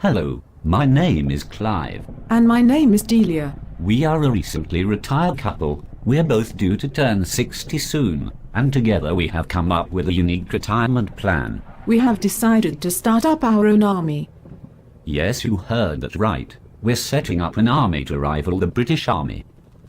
Hello, my name is Clive. And my name is Delia. We are a recently retired couple. We're both due to turn 60 soon, and together we have come up with a unique retirement plan. We have decided to start up our own army. Yes, you heard that right. We're setting up an army to rival the British Army.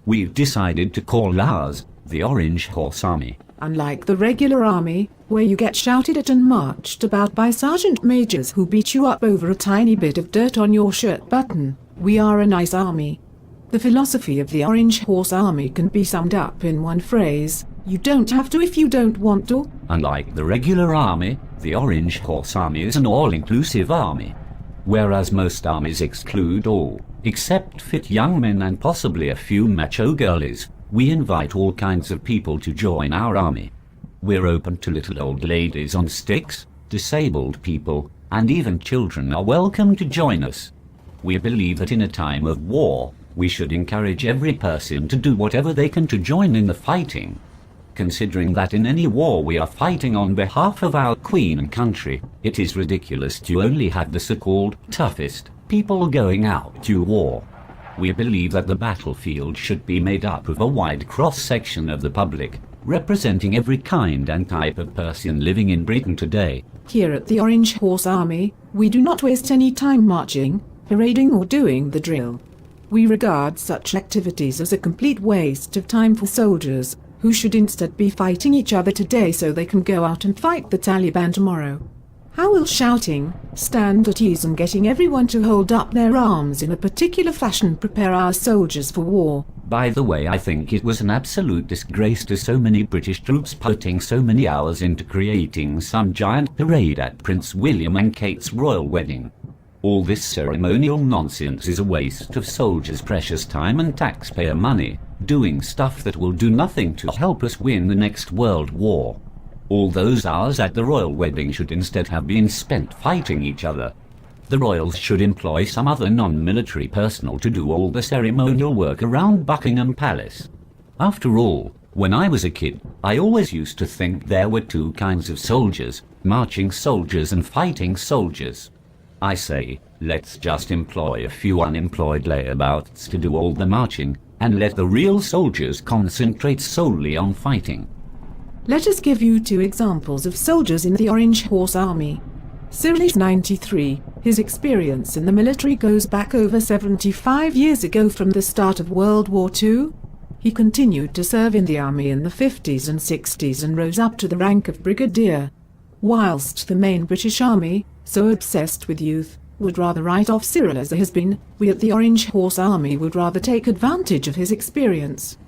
We've decided to call ours the Orange Horse Army. Unlike the regular army, where you get shouted at and marched about by sergeant majors who beat you up over a tiny bit of dirt on your shirt button, we are a nice army. The philosophy of the Orange Horse Army can be summed up in one phrase: you don't have to if you don't want to. Unlike the regular army, the Orange Horse Army is an all-inclusive army. Whereas most armies exclude all, except fit young men and possibly a few macho girlies, we invite all kinds of people to join our army. We're open to little old ladies on sticks, disabled people, and even children are welcome to join us. We believe that in a time of war, we should encourage every person to do whatever they can to join in the fighting. Considering that in any war we are fighting on behalf of our queen and country, it is ridiculous to only have the so-called toughest people going out to war. We believe that the battlefield should be made up of a wide cross-section of the public, representing every kind and type of person living in Britain today. Here at the Orange Horse Army, we do not waste any time marching, parading or doing the drill. We regard such activities as a complete waste of time for soldiers, who should instead be fighting each other today so they can go out and fight the Taliban tomorrow. How will shouting, stand at ease and getting everyone to hold up their arms in a particular fashion prepare our soldiers for war? By the way, I think it was an absolute disgrace to so many British troops putting so many hours into creating some giant parade at Prince William and Kate's royal wedding. All this ceremonial nonsense is a waste of soldiers' precious time and taxpayer money, doing stuff that will do nothing to help us win the next world war. All those hours at the royal wedding should instead have been spent fighting each other. The royals should employ some other non-military personnel to do all the ceremonial work around Buckingham Palace. After all, when I was a kid, I always used to think there were two kinds of soldiers, marching soldiers and fighting soldiers. I say, let's just employ a few unemployed layabouts to do all the marching, and let the real soldiers concentrate solely on fighting. Let us give you two examples of soldiers in the Orange Horse Army. Cyril is 93. His experience in the military goes back over 75 years ago from the start of World War II. He continued to serve in the army in the 50s and 60s and rose up to the rank of brigadier. Whilst the main British Army, so obsessed with youth, would rather write off Cyril as a has-been, we at the Orange Horse Army would rather take advantage of his experience.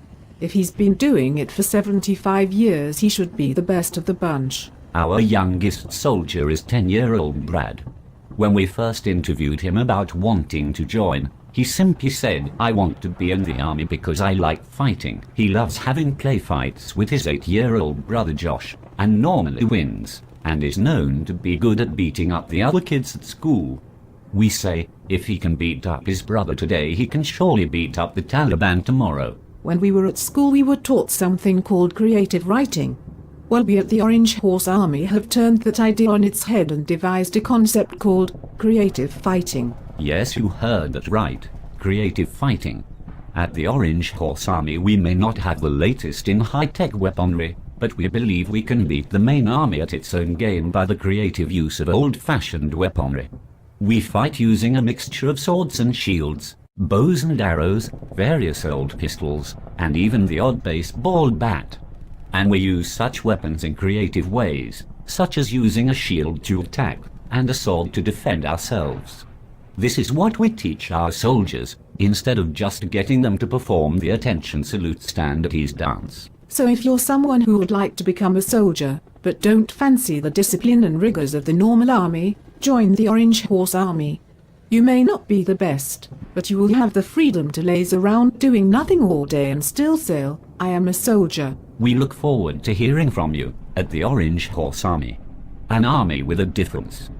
If he's been doing it for 75 years, he should be the best of the bunch. Our youngest soldier is 10-year-old Brad. When we first interviewed him about wanting to join, he simply said, "I want to be in the army because I like fighting." He loves having play fights with his 8-year-old brother Josh, and normally wins, and is known to be good at beating up the other kids at school. We say, if he can beat up his brother today, he can surely beat up the Taliban tomorrow. When we were at school, we were taught something called creative writing. Well, we at the Orange Horse Army have turned that idea on its head and devised a concept called creative fighting. Yes, you heard that right. Creative fighting. At the Orange Horse Army, we may not have the latest in high-tech weaponry, but we believe we can beat the main army at its own game by the creative use of old-fashioned weaponry. We fight using a mixture of swords and shields, bows and arrows, various old pistols, and even the odd baseball bat. And we use such weapons in creative ways, such as using a shield to attack, and a sword to defend ourselves. This is what we teach our soldiers, instead of just getting them to perform the attention salute stand at ease dance. So if you're someone who would like to become a soldier, but don't fancy the discipline and rigors of the normal army, join the Orange Horse Army. You may not be the best, but you will have the freedom to laze around doing nothing all day and still say, "I am a soldier." We look forward to hearing from you at the Orange Horse Army. An army with a difference.